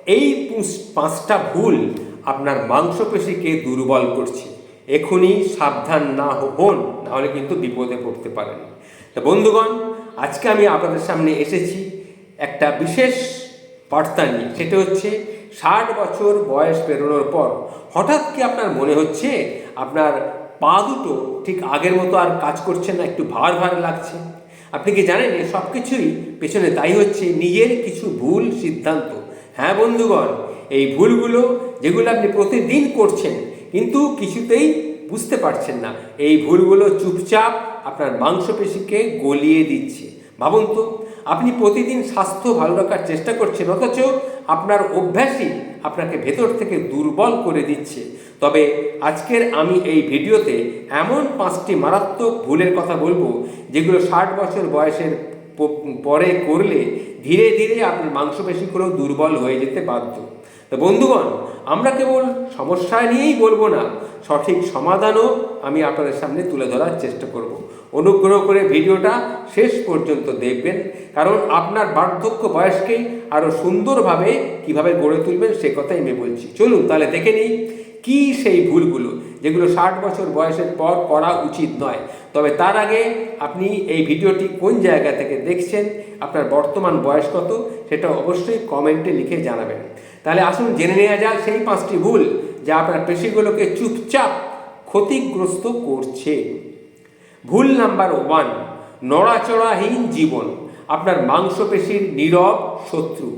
এই পাঁচটা ভুল আপনার মাংসপেশিকে দুর্বল করছে। এখনই সাবধান না হন, নাহলে কিন্তু বিপদে পড়তে পারেন। তো বন্ধুগণ, আজকে আমি আপনাদের সামনে এসেছি একটা বিশেষ বার্তা নিয়ে। সেটা হচ্ছে 60 বছর বয়স পেরোনোর পর হঠাৎ কি আপনার মনে হচ্ছে আপনার পা দুটো ঠিক আগের মতো আর কাজ করছে না, একটু ভার ভার লাগছে। আপনি কি জানেন এই সব কিছুই পেছনে দায়ী হচ্ছে নিজের কিছু ভুল সিদ্ধান্ত। হ্যাঁ বন্ধুগণ, এই ভুলগুলো যেগুলো আপনি প্রতিদিন করছেন কিন্তু কিছুতেই বুঝতে পারছেন না, এই ভুলগুলো চুপচাপ আপনার মাংসপেশিকে গলিয়ে দিচ্ছে। ভাবুন তো, আপনি প্রতিদিন স্বাস্থ্য ভালো রাখার চেষ্টা করছেন, অথচ আপনার অভ্যাসই আপনাকে ভেতর থেকে দুর্বল করে দিচ্ছে। তবে আজকের আমি এই ভিডিওতে এমন 5টি মারাত্মক ভুলের কথা বলবো যেগুলো 60 বছর বয়সের পরে করলে ধীরে ধীরে আপনার মাংসপেশিগুলো দুর্বল হয়ে যেতে বাধ্য। তো বন্ধুগণ, আমরা কেবল সমস্যা নিয়েই বলবো না, সঠিক সমাধানও আমি আপনাদের সামনে তুলে ধরার চেষ্টা করব। অনুগ্রহ করে ভিডিওটা শেষ পর্যন্ত দেখবেন, কারণ আপনার বার্ধক্য বয়সকে আরও সুন্দরভাবে কিভাবে গড়ে তুলবেন সে কথাই আমি বলছি। চলুন তাহলে দেখে নিই কি সেই ভুলগুলো যেগুলো 60 বছর বয়সের পর করা উচিত নয়। তবে তার আগে আপনি এই ভিডিওটি কোন জায়গা থেকে দেখছেন, আপনার বর্তমান বয়স কত, সেটা অবশ্যই কমেন্টে লিখে জানাবেন। তাহলে আসুন জেনে নেওয়া যাক সেই 5টি ভুল যা আপনার পেশিগুলোকে চুপচাপ ক্ষতিগ্রস্ত করছে। ভুল নাম্বার 1, নড়াচড়াহীন জীবন আপনার মাংসপেশির নীরব শত্রু।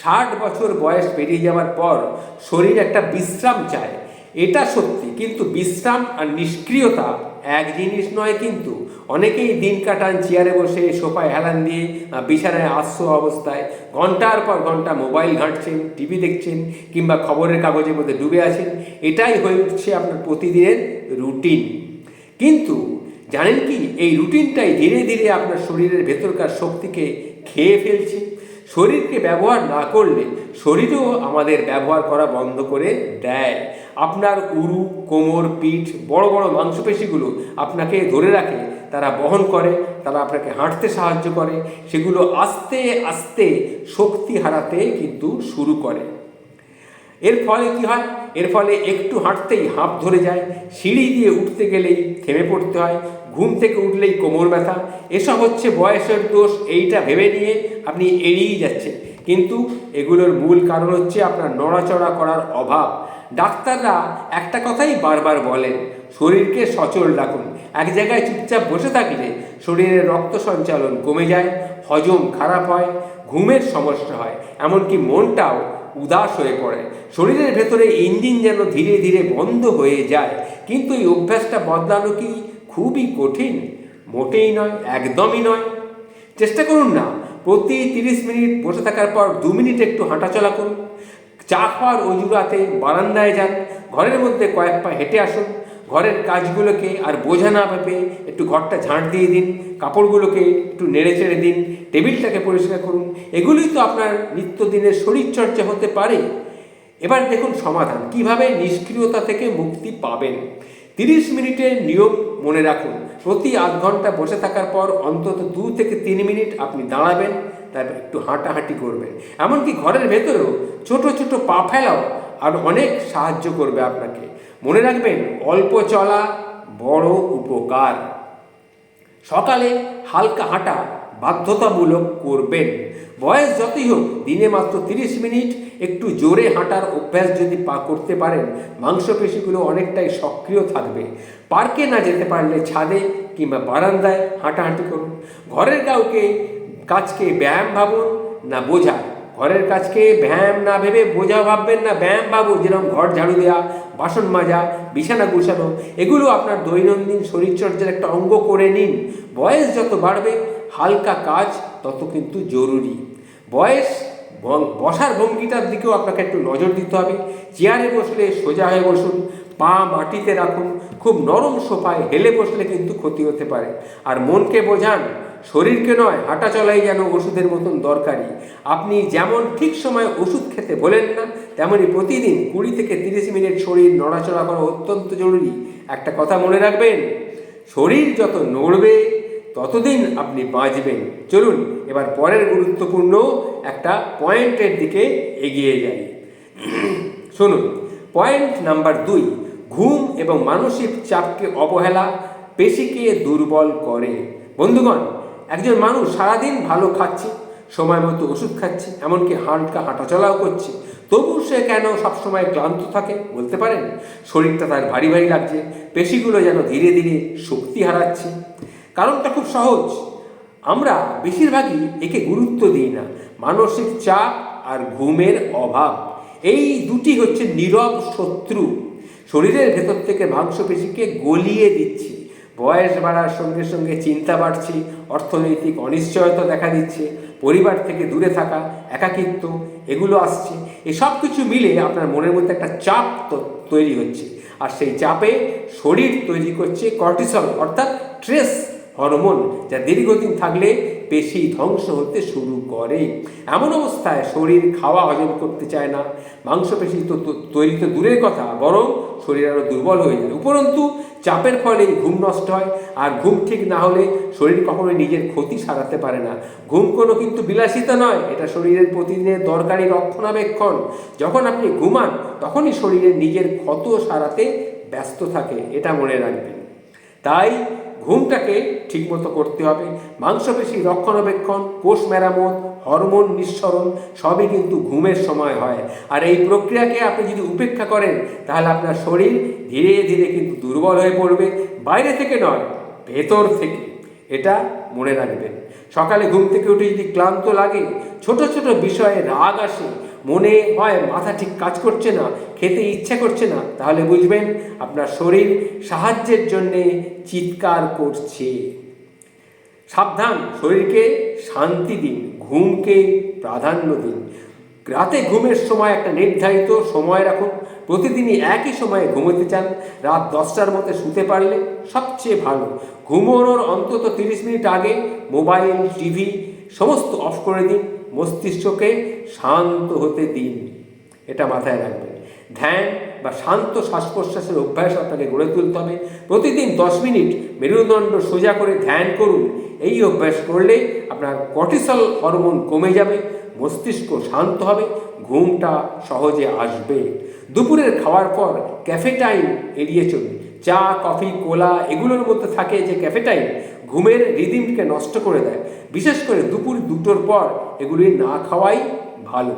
60 বছর বয়স পেরিয়ে যাওয়ার পর শরীর একটা বিশ্রাম চায়, এটা সত্যি, কিন্তু বিশ্রাম আর নিষ্ক্রিয়তা এক জিনিস নয়। কিন্তু অনেকেই দিন কাটান চেয়ারে বসে, সোফায় হেলান দিয়ে, বিছানায় আস্ত অবস্থায় ঘন্টার পর ঘন্টা মোবাইল ঘাঁটছেন, টিভি দেখছেন কিংবা খবরের কাগজের মধ্যে ডুবে আছেন। এটাই হয়ে উঠছে আপনার প্রতিদিনের রুটিন। কিন্তু জানেন কি, এই রুটিনটাই ধীরে ধীরে আপনার শরীরের ভেতরকার শক্তিকে খেয়ে ফেলছে। শরীরকে ব্যবহার না করলে শরীরও আমাদের ব্যবহার করা বন্ধ করে দেয়। আপনার উরু, কোমর, পিঠ, বড় বড় মাংসপেশিগুলো আপনাকে ধরে রাখে, তারা বহন করে, তারা আপনাকে হাঁটতে সাহায্য করে। সেগুলো আস্তে আস্তে শক্তি হারাতে কিন্তু শুরু করে। এর ফলে কি হয়? এর ফলে একটু হাঁটতেই হাঁপ ধরে যায়, সিঁড়ি দিয়ে উঠতে গেলেই থেমে পড়তে হয়, ঘুম থেকে উঠলেই কোমর ব্যথা। এসব হচ্ছে বয়সের দোষ, এইটা ভেবে নিয়ে আপনি এড়িয়ে যাচ্ছেন। কিন্তু এগুলোর মূল কারণ হচ্ছে আপনার নড়াচড়া করার অভাব। ডাক্তাররা একটা কথাই বারবার বলেন, শরীরকে সচল রাখুন। এক জায়গায় চুপচাপ বসে থাকলে শরীরের রক্ত সঞ্চালন কমে যায়, হজম খারাপ হয়, ঘুমের সমস্যা হয়, এমনকি মনটাও উদাস হয়ে পড়ে। শরীরের ভেতরে ইঞ্জিন যেন ধীরে ধীরে বন্ধ হয়ে যায়। কিন্তু এই অভ্যাসটা বদলানো কি খুবই কঠিন? মোটেই নয়, একদমই নয়। চেষ্টা করুন না, প্রতি 30 মিনিট বসে থাকার পর 2 মিনিট একটু হাঁটাচলা করুন। চা খাওয়ার অজুহাতে বারান্দায় যান, ঘরের মধ্যে কয়েক পা হেঁটে আসুন। ঘরের কাজগুলোকে আর বোঝা না ভেবে একটু ঘরটা ঝাঁট দিয়ে দিন, কাপড়গুলোকে একটু নেড়ে চেড়ে দিন, টেবিলটাকে পরিষ্কার করুন। এগুলোই তো আপনার নিত্যদিনের শরীরচর্চা হতে পারে। এবার দেখুন সমাধান, কিভাবে নিষ্ক্রিয়তা থেকে মুক্তি পাবেন। 30 মিনিটের নিয়ম মনে রাখুন। প্রতি আধ ঘন্টা বসে থাকার পর অন্তত 2 থেকে 3 মিনিট আপনি দাঁড়াবেন, তারপর একটু হাঁটাহাঁটি করবেন। এমনকি ঘরের ভেতরেও ছোট ছোট পা ফেলাও আর অনেক সাহায্য করবে আপনাকে। মনে রাখবেন, অল্প চলা বড় উপকার। সকালে হালকা হাঁটা বাধ্যতামূলক করবেন। বয়স যতই হোক, দিনে মাত্র 30 মিনিট একটু জোরে হাঁটার অভ্যাস যদি করতে পারেন, মাংসপেশিগুলো অনেকটাই সক্রিয় থাকবে। পার্কে না যেতে পারলে ছাদে কিংবা বারান্দায় হাঁটাহাঁটি করুন। ঘরের কাজকে ব্যায়াম ভাবুন না বোঝা। ঘরের কাজকে ব্যায়াম না ভেবে বোঝা ভাববেন না, ব্যায়াম ভাবুন। যেরকম ঘর ঝাড়ু দেওয়া, বাসন মাজা, বিছানা গুছানো, এগুলো আপনার দৈনন্দিন শরীরচর্চার একটা অঙ্গ করে নিন। বয়স যত বাড়বে, হালকা কাজ তত কিন্তু জরুরি। বসার ভঙ্গিটার দিকেও আপনাকে একটু নজর দিতে হবে। চেয়ারে বসলে সোজা হয়ে বসুন, পা মাটিতে রাখুন। খুব নরম সোফায় হেলে বসলে কিন্তু ক্ষতি হতে পারে। আর মনকে বোঝান, শরীরকে নয়, হাঁটা চলাই যেন ওষুধের মতন দরকারি। আপনি যেমন ঠিক সময় ওষুধ খেতে বলেন না, তেমনি প্রতিদিন 20 থেকে 30 মিনিট শরীর নড়াচড়া করা অত্যন্ত জরুরি। একটা কথা মনে রাখবেন, শরীর যত নড়বে ততদিন আপনি বাঁচবেন। চলুন এবার পরের গুরুত্বপূর্ণ একটা পয়েন্টের দিকে এগিয়ে যাই। শুনুন, পয়েন্ট নাম্বার 2, ঘুম এবং মানসিক চাপকে অবহেলা পেশিকে দুর্বল করে। বন্ধুগণ, একজন মানুষ সারাদিন ভালো খাচ্ছে, সময় মতো ওষুধ খাচ্ছে, এমনকি হাঁটাচলাও করছে, তবু সে কেন সবসময় ক্লান্ত থাকে বলতে পারেন? শরীরটা তার ভারী ভারী লাগছে, পেশিগুলো যেন ধীরে ধীরে শক্তি হারাচ্ছে। কারণটা খুব সহজ, আমরা বেশিরভাগই একে গুরুত্ব দিই না। মানসিক চাপ আর ঘুমের অভাব, এই দুটি হচ্ছে নীরব শত্রু, শরীরের ভেতর থেকে মাংসপেশিকে গলিয়ে দিচ্ছে। বয়স বাড়ার সঙ্গে সঙ্গে চিন্তা বাড়ছে, অর্থনৈতিক অনিশ্চয়তা দেখা দিচ্ছে, পরিবার থেকে দূরে থাকা, একাকিত্ব, এগুলো আসছে। এসব কিছু মিলে আপনার মনের মধ্যে একটা চাপ তৈরি হচ্ছে, আর সেই চাপে শরীর তৈরি করছে কর্টিসল অর্থাৎ স্ট্রেস হরমোন, যা দীর্ঘদিন থাকলে পেশি ধ্বংস হতে শুরু করে। এমন অবস্থায় শরীর খাওয়া হজম করতে চায় না, মাংসপেশি তো তৈরি তো দূরের কথা, বরং শরীর আরও দুর্বল হয়ে যায়। উপরন্তু চাপের ফলে ঘুম নষ্ট হয়, আর ঘুম ঠিক না হলে শরীর কখনোই নিজের ক্ষতি সারাতে পারে না। ঘুম কোনো কিন্তু বিলাসিতা নয়, এটা শরীরের প্রতিদিনের দরকারি রক্ষণাবেক্ষণ। যখন আপনি ঘুমান তখনই শরীরের নিজের ক্ষত সারাতে ব্যস্ত থাকে, এটা মনে রাখবেন। তাই ঘুমটাকে ঠিকমতো করতে হবে। মাংসপেশি রক্ষণাবেক্ষণ, কোষ মেরামত, হরমোন নিঃসরণ সবই কিন্তু ঘুমের সময় হয়। আর এই প্রক্রিয়াকে আপনি যদি উপেক্ষা করেন তাহলে আপনার শরীর ধীরে ধীরে কিন্তু দুর্বল হয়ে পড়বে, বাইরে থেকে নয়, ভেতর থেকে। এটা মনে রাখবেন। সকালে ঘুম থেকে উঠে যদি ক্লান্ত লাগে, ছোট ছোট বিষয়ে রাগ আসে, মনে হয় মাথা ঠিক কাজ করছে না, খেতে ইচ্ছে করছে না, তাহলে বুঝবেন আপনার শরীর সাহায্যের জন্যে চিৎকার করছে। সাবধান, শরীরকে শান্তি দিন, ঘুমকে প্রাধান্য দিন। রাতে ঘুমের সময় একটা নির্ধারিত সময় রাখুন। প্রতিদিনই একই সময়ে ঘুমোতে চান, রাত 10টার মধ্যে শুতে পারলে সবচেয়ে ভালো। ঘুমোনোর অন্তত 30 মিনিট আগে মোবাইল, টিভি সমস্ত অফ করে দিন, মস্তিষ্ককে শান্ত হতে দিন। এটা মাথায় রাখবেন। ধ্যান বা শান্ত শ্বাস প্রশ্বাসের অভ্যাস আপনাকে গড়ে তুলতে হবে। প্রতিদিন 10 মিনিট মেরুদণ্ড সোজা করে ধ্যান করুন। এই অভ্যাস করলে আপনার কর্টিসল হরমোন কমে যাবে, মস্তিষ্ক শান্ত হবে, ঘুমটা সহজে আসবে। দুপুরের খাওয়ার পর ক্যাফেটাইন এড়িয়ে চলুন। চা, কফি, কোলা এগুলোর মধ্যে থাকে যে ক্যাফেটাইন, ঘুমের রিদিমকে নষ্ট করে দেয়। বিশেষ করে দুপুর 2টোর পর এগুলি না খাওয়াই ভালো।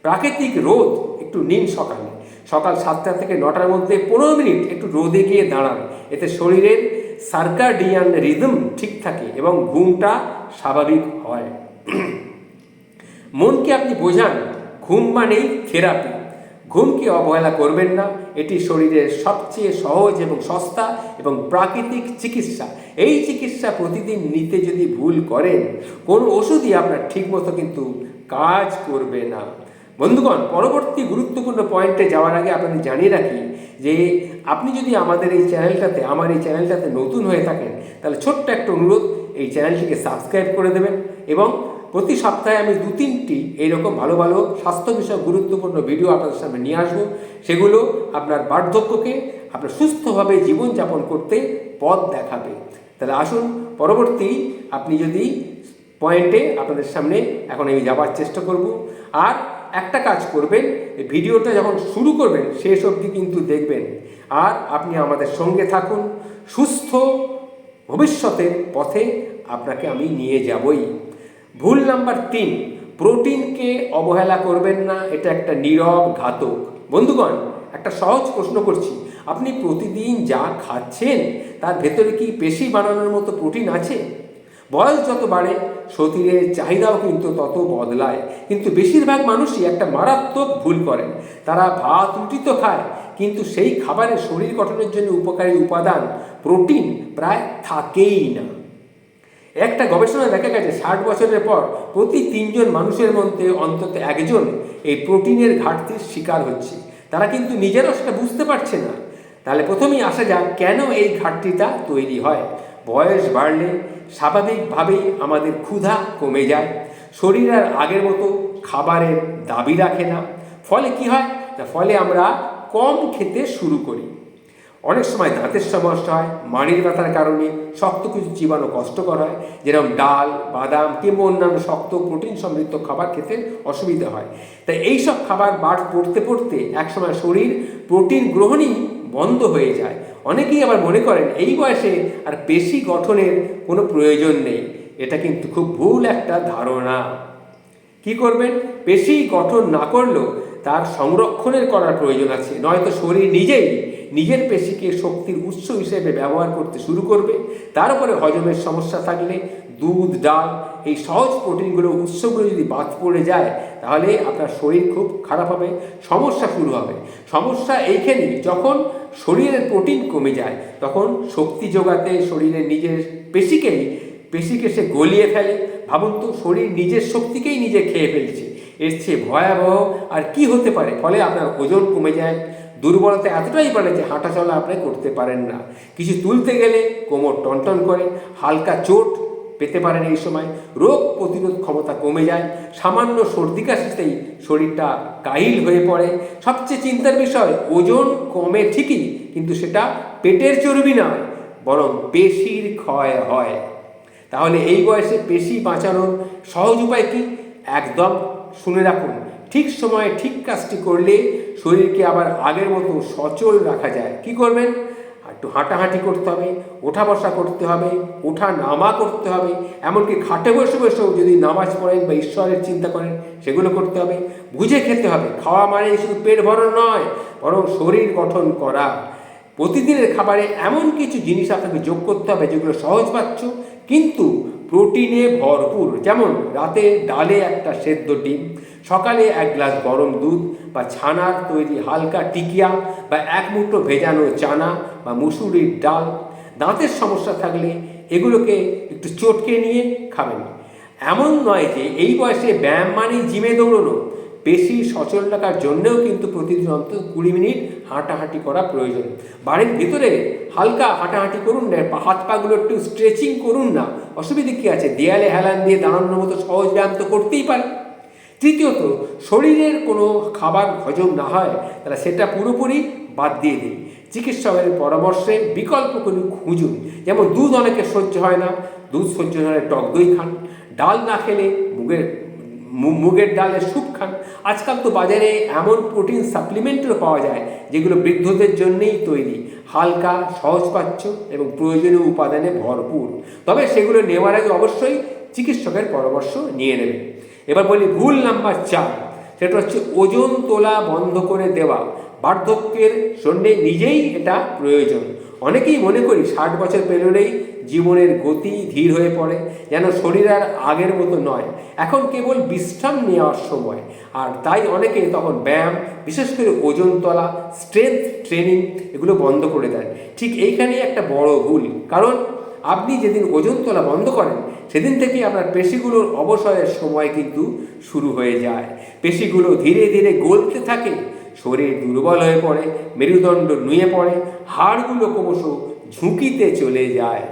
প্রাকৃতিক রোদ একটু নিন সকালে, সকাল 7টা থেকে 9টার মধ্যে 15 মিনিট একটু রোদে গিয়ে দাঁড়ান। এতে শরীরের সার্কাডিয়ান রিদম ঠিক থাকে এবং ঘুমটা স্বাভাবিক হয়। মনকে আপনি বোঝান, ঘুম মানেই থেরাপি। ঘুমকে অবহেলা করবেন না, এটি শরীরের সবচেয়ে সহজ এবং সস্তা এবং প্রাকৃতিক চিকিৎসা। এই চিকিৎসা প্রতিদিন নিতে যদি ভুল করেন, কোনো ওষুধই আপনার ঠিকমতো কিন্তু কাজ করবে না। বন্ধুগণ, পরবর্তী গুরুত্বপূর্ণ পয়েন্টে যাওয়ার আগে আপনাদের জানিয়ে রাখি যে আপনি যদি আমার এই চ্যানেলটাতে নতুন হয়ে থাকেন, তাহলে ছোট্ট একটা অনুরোধ, এই চ্যানেলটিকে সাবস্ক্রাইব করে দেবেন এবং প্রতি সপ্তাহে আমি 2-3টি এইরকম ভালো ভালো স্বাস্থ্য বিষয়ক গুরুত্বপূর্ণ ভিডিও আপনাদের সামনে নিয়ে আসবো। সেগুলো আপনার বার্ধক্যকে আপনার সুস্থভাবে জীবনযাপন করতে পথ দেখাবে। তাহলে আসুন পরবর্তী আপনি যদি পয়েন্টে আপনাদের সামনে এখন আমি যাবার চেষ্টা করব। আর একটা কাজ করবেন, এই ভিডিওটা যখন শুরু করবেন শেষ অবধি কিন্তু দেখবেন, আর আপনি আমাদের সঙ্গে থাকুন। সুস্থ ভবিষ্যতের পথে আপনাকে আমি নিয়ে যাবই। ভুল নাম্বার 3, প্রোটিনকে অবহেলা করবেন না, এটা একটা নীরব ঘাতক। বন্ধুগণ, একটা সহজ প্রশ্ন করছি, আপনি প্রতিদিন যা খাচ্ছেন তার ভেতরে কি পেশি বানানোর মতো প্রোটিন আছে? বয়স যত বাড়ে শরীরের চাহিদাও কিন্তু তত বদলায়, কিন্তু বেশিরভাগ মানুষই একটা মারাত্মক ভুল করেন। তারা ভাত রুটি তো খায়, কিন্তু সেই খাবারের শরীর গঠনের জন্য উপকারী উপাদান প্রোটিন প্রায় থাকেই না। একটা গবেষণায় দেখা গেছে 60 বছরের পর প্রতি 3 জন মানুষের মধ্যে অন্তত একজন এই প্রোটিনের ঘাটতির শিকার হচ্ছে। তারা কিন্তু নিজেরাও সেটা বুঝতে পারছে না। তাহলে প্রথমেই আসা যাক কেন এই ঘাটতিটা তৈরি হয়। বয়স বাড়লে স্বাভাবিকভাবেই আমাদের ক্ষুধা কমে যায়, শরীর আর আগের মতো খাবারের দাবি রাখে না। ফলে কি হয়? ফলে আমরা কম খেতে শুরু করি। অনেক সময় দাঁতের সমস্যা হয়, মাড়ির ব্যথার কারণে শক্ত কিছু চিবানো কষ্টকর হয়, যেরকম ডাল, বাদাম কিংবা অন্যান্য শক্ত প্রোটিন সমৃদ্ধ খাবার খেতে অসুবিধা হয়। তাই এইসব খাবার বাদ পড়তে পড়তে একসময় শরীর প্রোটিন গ্রহণই বন্ধ হয়ে যায়। অনেকেই আবার মনে করেন এই বয়সে আর পেশি গঠনের কোনো প্রয়োজন নেই। এটা কিন্তু খুব ভুল একটা ধারণা। কি করবেন? পেশি গঠন না করলেও তার সংরক্ষণের করার প্রয়োজন আছে, নয়তো শরীর নিজেই নিজের পেশিকে শক্তির উৎস হিসেবে ব্যবহার করতে শুরু করবে। তারপরে হজমের সমস্যা থাকলে দুধ, ডাল, এই সহজ প্রোটিনগুলো উৎসগুলো যদি বাদ পড়ে যায়, তাহলে আপনার শরীর খুব খারাপ হবে, সমস্যা শুরু হবে। সমস্যা এইখানেই, যখন শরীরের প্রোটিন কমে যায় তখন শক্তি যোগাতে শরীরের নিজের পেশিকে সে গলিয়ে ফেলে। ভাবুন তো, শরীর নিজের শক্তিকেই নিজে খেয়ে ফেলছে। এর চেয়ে ভয়াবহ আর কি হতে পারে? ফলে আপনার ওজন কমে যায়, দুর্বলতা এতটাই বাড়ে যে হাঁটা চলা আপনি করতে পারেন না, কিছু তুলতে গেলে কোমর টনটন করে, হালকা চোট পেতে পারেন। এই সময় রোগ প্রতিরোধ ক্ষমতা কমে যায়, সামান্য সর্দি কাশিতেই শরীরটা কাহিল হয়ে পড়ে। সবচেয়ে চিন্তার বিষয়, ওজন কমে ঠিকই, কিন্তু সেটা পেটের চর্বি নয়, বরং পেশির ক্ষয় হয়। তাহলে এই বয়সে পেশি বাঁচানোর সহজ উপায় কি? একদম শুনে রাখুন, ঠিক সময়ে ঠিক কাজটি করলে শরীরকে আবার আগের মতো সচল রাখা যায়। কি করবেন? একটু হাঁটাহাঁটি করতে হবে, ওঠা বসা করতে হবে, ওঠা নামা করতে হবে, এমনকি খাটে বসে বসেও যদি নামাজ পড়েন বা ঈশ্বরের চিন্তা করেন সেগুলো করতে হবে। বুঝে খেতে হবে, খাওয়া মানে শুধু পেট ভরানো নয়, বরং শরীর গঠন করা। প্রতিদিনের খাবারে এমন কিছু জিনিস আপনাকে যোগ করতে হবে যেগুলো সহজপাচ্য কিন্তু প্রোটিনে ভরপুর। যেমন রাতে ডালে একটা সেদ্ধ ডিম, সকালে এক গ্লাস গরম দুধ বা ছানার তৈরি হালকা টিকিয়া বা এক মুঠো ভেজানো চানা বা মুসুরির ডাল। দাঁতের সমস্যা থাকলে এগুলোকে একটু চটকে নিয়ে খাবেন। এমন নয় যে এই বয়সে ব্যায়াম মানেই জিমে দৌড়ানো। পেশি সচল রাখার জন্যেও কিন্তু প্রতিদিন অন্তত 20 মিনিট হাঁটাহাঁটি করা প্রয়োজন। বাড়ির ভিতরে হালকা হাঁটাহাঁটি করুন না, হাত পাগুলো একটু স্ট্রেচিং করুন না, অসুবিধা কী আছে? দেয়ালে হেলান দিয়ে দাঁড়ানোর মতো সহজ ব্যায়াম তো করতেই পারে। তৃতীয়ত, শরীরের কোনো খাবার হজম না হয় তাহলে সেটা পুরোপুরি বাদ দিয়ে দিন। চিকিৎসকের পরামর্শে বিকল্প কোনো খুঁজুন। যেমন দুধ অনেকে সহ্য হয় না, দুধ সহ্য হলে টক দই খান, ডাল না খেলে মুগের ডালের স্যুপ খান। আজকাল তো বাজারে এমন প্রোটিন সাপ্লিমেন্টও পাওয়া যায় যেগুলো বৃদ্ধদের জন্যেই তৈরি, হালকা, সহজপাচ্য এবং প্রয়োজনীয় উপাদানে ভরপুর। তবে সেগুলো নেওয়ার আগে অবশ্যই চিকিৎসকের পরামর্শ নিয়ে নেবেন। এবার বলি ভুল নাম্বার 4, সেটা হচ্ছে ওজন তোলা বন্ধ করে দেওয়া। বার্ধক্যের জন্যে নিজেই এটা প্রয়োজন। অনেকেই মনে করি 60 বছর পেরোলেই জীবনের গতি ধীর হয়ে পড়ে, যেন শরীর আর আগের মতো নয়, এখন কেবল বিশ্রাম নেওয়ার সময়। আর তাই অনেকে তখন ব্যায়াম, বিশেষ করে ওজন তোলা, স্ট্রেংথ ট্রেনিং এগুলো বন্ধ করে দেন। ঠিক এইখানেই একটা বড় ভুল, কারণ আপনি যেদিন ওজন তোলা বন্ধ করেন সেদিন থেকেই আপনার পেশিগুলোর অবসরের সময় কিন্তু শুরু হয়ে যায়। পেশিগুলো ধীরে ধীরে গলতে থাকে, শরীর দুর্বল হয়ে পড়ে, মেরুদণ্ড নুয়ে পড়ে, হাড়গুলো ক্রমশ ঝুঁকিতে চলে যায়।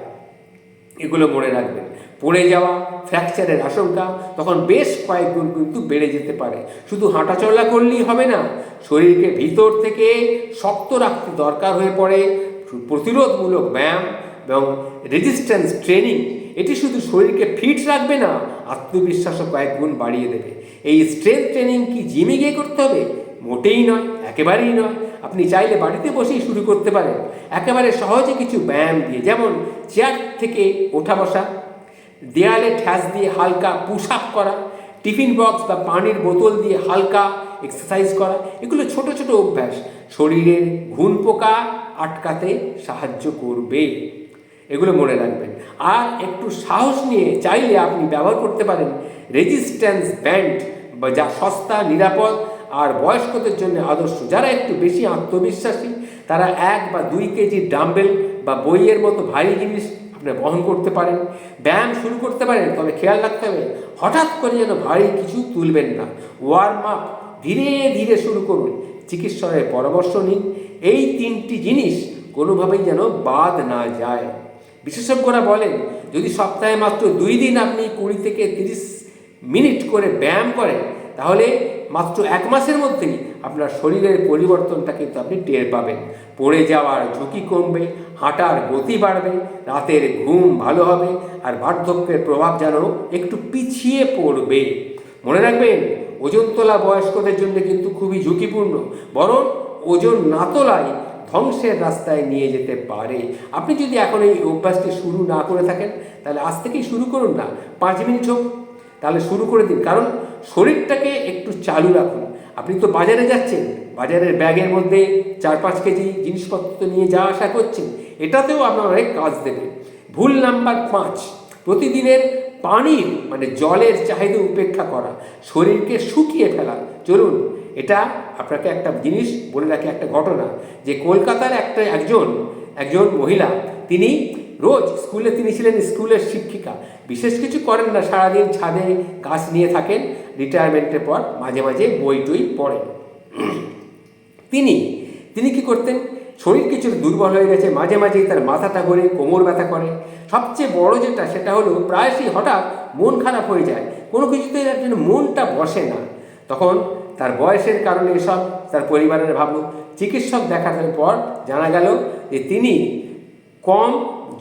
এগুলো মনে রাখবেন। পড়ে যাওয়া, ফ্র্যাকচারের আশঙ্কা তখন বেশ কয়েক গুণ কিন্তু বেড়ে যেতে পারে। শুধু হাঁটাচলা করলেই হবে না, শরীরকে ভিতর থেকে শক্ত রাখতে দরকার হয়ে পড়ে প্রতিরোধমূলক ব্যায়াম এবং রেজিস্ট্যান্স ট্রেনিং। এটি শুধু শরীরকে ফিট রাখবে না, আত্মবিশ্বাসও কয়েক গুণ বাড়িয়ে দেবে। এই স্ট্রেংথ ট্রেনিং কি জিমে গিয়ে করতে হবে? মোটেই নয়, একেবারেই নয়। আপনি চাইলে বাড়িতে বসেই শুরু করতে পারেন, একেবারে সহজে কিছু ব্যায়াম দিয়ে। যেমন চেয়ার থেকে ওঠা বসা, দেয়ালে ঠ্যাস দিয়ে হালকা পুশ আপ করা, টিফিন বক্স বা পানির বোতল দিয়ে হালকা এক্সারসাইজ করা। এগুলো ছোট ছোট অভ্যাস শরীরের ঘুণ পোকা আটকাতে সাহায্য করবে। এগুলো মনে রাখবেন। আর একটু সাহস নিয়ে চাইলে আপনি ব্যবহার করতে পারেন রেজিস্ট্যান্স ব্যান্ড, বা যা সস্তা, নিরাপদ আর বয়স্কদের জন্য আদর্শ। যারা একটু বেশি আত্মবিশ্বাসী তারা 1 বা 2 কেজি ডাম্বেল বা বইয়ের মতো ভারী জিনিস আপনি বহন করতে পারেন। ব্যায়াম শুরু করতে পারেন, তবে খেয়াল রাখতে হবে হঠাৎ করে যেন ভারী কিছু তুলবেন না। ওয়ার্ম আপ ধীরে ধীরে শুরু করুন, চিকিৎসকের পরামর্শ নিন। এই 3টি জিনিস কোনোভাবেই যেন বাদ না যায়। বিশেষজ্ঞরা বলেন যদি সপ্তাহে মাত্র 2 দিন আপনি 20 থেকে 30 মিনিট করে ব্যায়াম করেন তাহলে মাত্র 1 মাসের মধ্যেই আপনার শরীরের পরিবর্তনটা কিন্তু আপনি টের পাবেন। পড়ে যাওয়ার ঝুঁকি কমবে, হাঁটার গতি বাড়বে, রাতের ঘুম ভালো হবে, আর বার্ধক্যের প্রভাব যেন একটু পিছিয়ে পড়বে। মনে রাখবেন, ওজন তোলা বয়স্কদের জন্য কিন্তু খুবই ঝুঁকিপূর্ণ, বরং ওজন না তোলাই ধ্বংসের রাস্তায় নিয়ে যেতে পারে। আপনি যদি এখন এই অভ্যাসটি শুরু না করে থাকেন, তাহলে আজ থেকেই শুরু করুন না, 5 মিনিট হোক, তাহলে শুরু করে দিন। কারণ শরীরটাকে একটু চালু রাখুন। আপনি তো বাজারে যাচ্ছেন, বাজারের ব্যাগের মধ্যে 4-5 কেজি জিনিসপত্র নিয়ে যাওয়া আসা করছেন, এটাতেও আপনার অনেক কাজ দেবে। ভুল নাম্বার 5, প্রতিদিনের পানির মানে জলের চাহিদা উপেক্ষা করা, শরীরকে শুকিয়ে ফেলা। চলুন, এটা আপনাকে একটা জিনিস বলে রাখি, একটা ঘটনা, যে কলকাতার একজন মহিলা, তিনি রোজ স্কুলে, তিনি ছিলেন স্কুলের শিক্ষিকা, বিশেষ কিছু করেন না, সারাদিন ছাদে গাছ নিয়ে থাকেন, রিটায়ারমেন্টের পর মাঝে মাঝে বই টই পড়েন। তিনি কি করতেন, শরীর কিছু দুর্বল হয়ে গেছে, মাঝে মাঝেই তার মাথাটা ঘোরে, কোমর ব্যথা করে, সবচেয়ে বড় সেটা হলো প্রায়শই হঠাৎ মন খারাপ হয়ে যায়, কোনো কিছুতে যেন মনটা বসে না। তখন তার বয়সের কারণে এসব তার পরিবারের ভাবলো। চিকিৎসক দেখানোর পর জানা গেল যে তিনি কম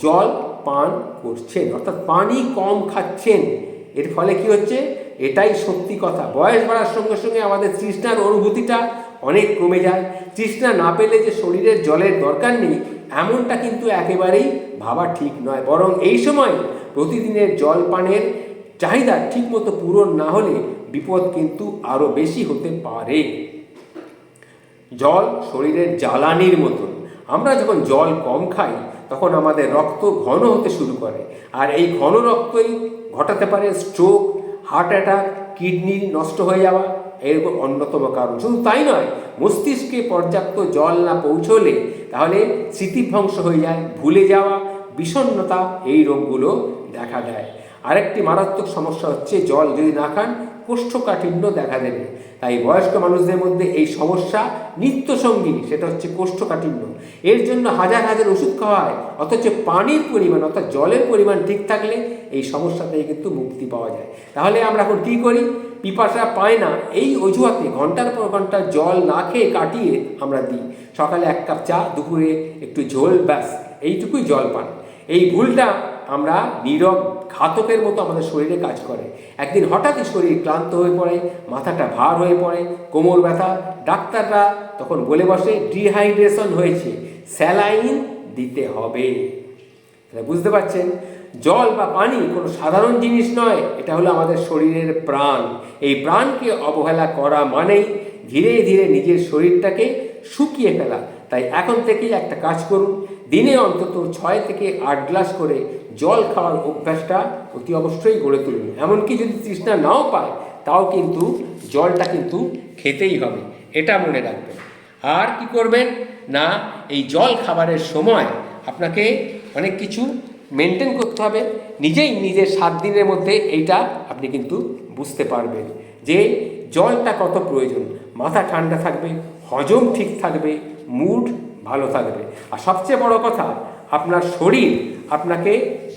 জল পান করছেন, অর্থাৎ পানি কম খাচ্ছেন। এর ফলে কি হচ্ছে, এটাই সত্যি কথা, বয়স বাড়ার সঙ্গে সঙ্গে আমাদের তৃষ্ণার অনুভূতিটা অনেক কমে যায়। তৃষ্ণা না পেলে যে শরীরের জলের দরকার নেই, এমনটা কিন্তু একেবারেই ভাবা ঠিক নয়, বরং এই সময় প্রতিদিনের জল পানের চাহিদা ঠিকমতো পূরণ না হলে বিপদ কিন্তু আরও বেশি হতে পারে। জল শরীরের জ্বালানির মতন। আমরা যখন জল কম খাই, তখন আমাদের রক্ত ঘন হতে শুরু করে, আর এই ঘন রক্তই ঘটাতে পারে স্ট্রোক, হার্ট অ্যাটাক, কিডনি নষ্ট হয়ে যাওয়া, এরকম অন্যতম কারণ। শুধু তাই নয়, মস্তিষ্কে পর্যাপ্ত জল না পৌঁছলে তাহলে স্মৃতিভ্রংশ হয়ে যায়, ভুলে যাওয়া, বিষণ্ণতা, এই রোগগুলো দেখা দেয়। আরেকটি মারাত্মক সমস্যা হচ্ছে, জল যদি না খান কোষ্ঠকাঠিন্য দেখা দেবে। তাই বয়স্ক মানুষদের মধ্যে এই সমস্যা নিত্যসঙ্গী, সেটা হচ্ছে কোষ্ঠকাঠিন্য। এর জন্য হাজার হাজার ওষুধ খাওয়া হয়, অথচ পানির পরিমাণ অর্থাৎ জলের পরিমাণ ঠিক থাকলে এই সমস্যা থেকে কিন্তু মুক্তি পাওয়া যায়। তাহলে আমরা এখন কী করি, পিপাসা পায় না এই অজুহাতে ঘন্টার পর ঘন্টা জল না খেয়ে কাটিয়ে আমরা দিই। সকালে 1 কাপ চা, দুপুরে একটু ঝোল, ব্যাস এইটুকুই জল পান। এই ভুলটা আমরা নীরব ঘাতকের মতো আমাদের শরীরে কাজ করে। একদিন হঠাৎই শরীর ক্লান্ত হয়ে পড়ে, মাথাটা ভার হয়ে পড়ে, কোমর ব্যথা, ডাক্তাররা তখন বলে বসে ডিহাইড্রেশন হয়েছে, স্যালাইন দিতে হবে। বুঝতে পারছেন, জল বা পানি কোনো সাধারণ জিনিস নয়, এটা হলো আমাদের শরীরের প্রাণ। এই প্রাণকে অবহেলা করা মানেই ধীরে ধীরে নিজের শরীরটাকে শুকিয়ে ফেলা। তাই এখন থেকেই একটা কাজ করুন, দিনে অন্তত 6 থেকে 8 গ্লাস করে জল খাওয়ার অভ্যাসটা অতি অবশ্যই গড়ে তুলুন। এমনকি যদি তৃষ্ণা নাও পায়, তাও কিন্তু জলটা কিন্তু খেতেই হবে, এটা মনে রাখবেন। আর কি করবেন না, এই জল খাবারের সময় আপনাকে অনেক কিছু মেনটেন করতে হবে। নিজের 7 দিনের মধ্যে এইটা আপনি কিন্তু বুঝতে পারবেন যে জলটা কত প্রয়োজন। মাথা ঠান্ডা থাকবে, হজম ঠিক থাকবে, মুড ভালো থাকবে, আর সবচেয়ে বড় কথা, আপনার শরীর আপনাকে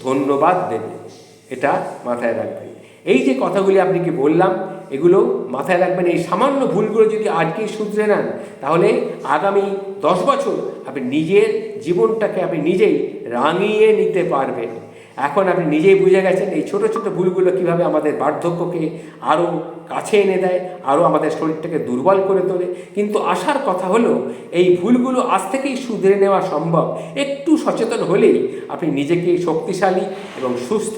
ধন্যবাদ দেবে, এটা মাথায় রাখবেন। এই যে কথাগুলি আপনাকে বললাম, এগুলো মাথায় রাখবেন। এই সামান্য ভুলগুলো যদি আজকেই শুধরে নেন, তাহলে আগামী 10 বছর আপনি নিজের জীবনটাকে আপনি নিজেই রাঙিয়ে নিতে পারবেন। এখন আপনি নিজেই বুঝে গেছেন এই ছোট ছোট ভুলগুলো কীভাবে আমাদের বার্ধক্যকে আরও কাছে এনে দেয়, আরও আমাদের শরীরটাকে দুর্বল করে তোলে। কিন্তু আসার কথা হলো, এই ভুলগুলো আজ থেকেই শুধরে নেওয়া সম্ভব। একটু সচেতন হলেই আপনি নিজেকে শক্তিশালী এবং সুস্থ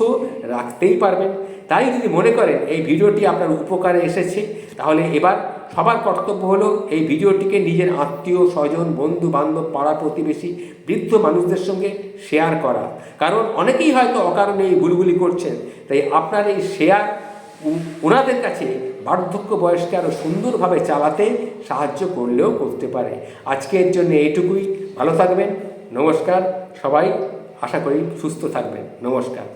রাখতেই পারবেন। তাই যদি মনে করেন এই ভিডিওটি আপনার উপকারে এসেছে, তাহলে এবার সবার কর্তব্য হলো এই ভিডিওটিকে নিজের আত্মীয় স্বজন, বন্ধু বান্ধব, পাড়া প্রতিবেশী, বৃদ্ধ মানুষদের সঙ্গে শেয়ার করা। কারণ অনেকেই হয়তো অকারণে এই ভুলগুলি করছেন, তাই আপনার এই শেয়ার ওনাদের কাছে বার্ধক্য বয়সকে আরও সুন্দরভাবে চালাতে সাহায্য করলেও করতে পারে। আজকের জন্য এইটুকুই। ভালো থাকবেন, নমস্কার। সবাই আশা করি সুস্থ থাকবেন, নমস্কার।